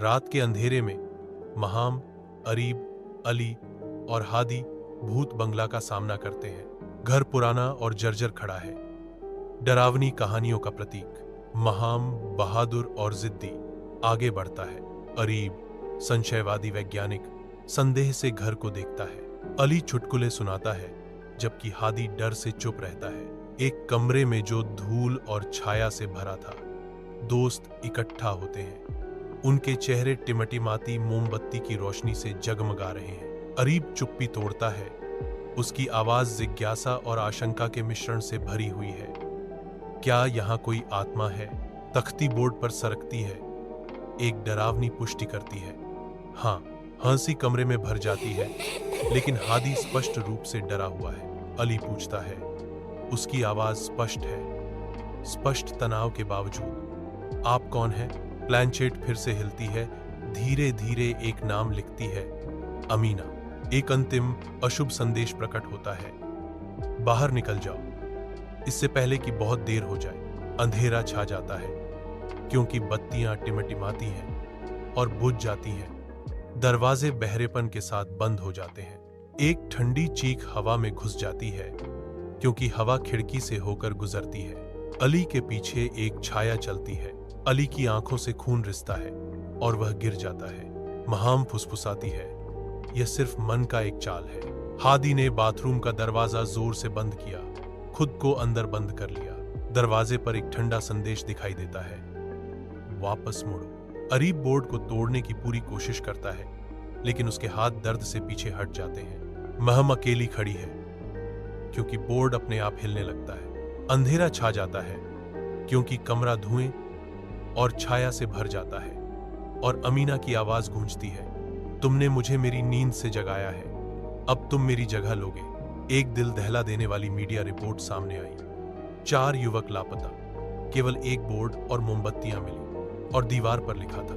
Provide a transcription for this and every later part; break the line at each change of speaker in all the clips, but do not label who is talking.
रात के अंधेरे में महाम, अरीब, अली और हादी भूत बंगला का सामना करते हैं। घर पुराना और जर्जर खड़ा है, डरावनी कहानियों का प्रतीक। महाम बहादुर और जिद्दी आगे बढ़ता है। अरीब संशयवादी वैज्ञानिक संदेह से घर को देखता है। अली चुटकुले सुनाता है जबकि हादी डर से चुप रहता है। एक कमरे में जो धूल और छाया से भरा था, दोस्त इकट्ठा होते हैं। उनके चेहरे टिमटिमाती मोमबत्ती की रोशनी से जगमगा रहे हैं। अरीब चुप्पी तोड़ता है, उसकी आवाज जिज्ञासा और आशंका के मिश्रण से भरी हुई है। क्या यहाँ कोई आत्मा है? तख्ती बोर्ड पर सरकती है, एक डरावनी पुष्टि करती है। हाँ, हंसी कमरे में भर जाती है, लेकिन हादी स्पष्ट रूप से डरा हुआ है। अली पूछता है, उसकी आवाज स्पष्ट है, स्पष्ट तनाव के बावजूद। आप कौन हैं? प्लैंचेट फिर से हिलती है, धीरे धीरे एक नाम लिखती है, अमीना। एक अंतिम अशुभ संदेश प्रकट होता है, बाहर निकल जाओ, इससे पहले कि बहुत देर हो जाए। अंधेरा छा जाता है क्योंकि बत्तियां टिमटिमाती हैं और बुझ जाती हैं। दरवाजे बहरेपन के साथ बंद हो जाते हैं। एक ठंडी चीख हवा में घुस जाती है क्योंकि हवा खिड़की से होकर गुजरती है। अली के पीछे एक छाया चलती है। अली की आंखों से खून रिसता है और वह गिर जाता है। महाम फुसफुसाती है, यह सिर्फ मन का एक चाल है। हादी ने बाथरूम का दरवाजा जोर से बंद किया, खुद को अंदर बंद कर लिया। दरवाजे पर एक ठंडा संदेश दिखाई देता है, वापस मुड़ो। अरीब बोर्ड को तोड़ने की पूरी कोशिश करता है, लेकिन उसके हाथ दर्द से पीछे हट जाते हैं। महम अकेली खड़ी है क्योंकि बोर्ड अपने आप हिलने लगता है। अंधेरा छा जाता है क्योंकि कमरा धुएं और छाया से भर जाता है और अमीना की आवाज गूंजती है, तुमने मुझे मेरी नींद से जगाया है, अब तुम मेरी जगह लोगे। एक दिल दहला देने वाली मीडिया रिपोर्ट सामने आई। 4 युवक लापता, केवल एक बोर्ड और मोमबत्तियां मिली और दीवार पर लिखा था,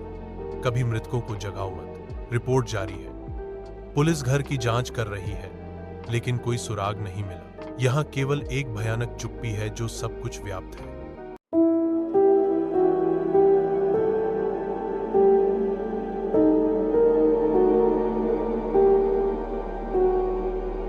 कभी मृतकों को जगाओ मत। रिपोर्ट जारी है, पुलिस घर की जांच कर रही है, लेकिन कोई सुराग नहीं मिला। यहाँ केवल एक भयानक चुप्पी है जो सब कुछ व्याप्त है।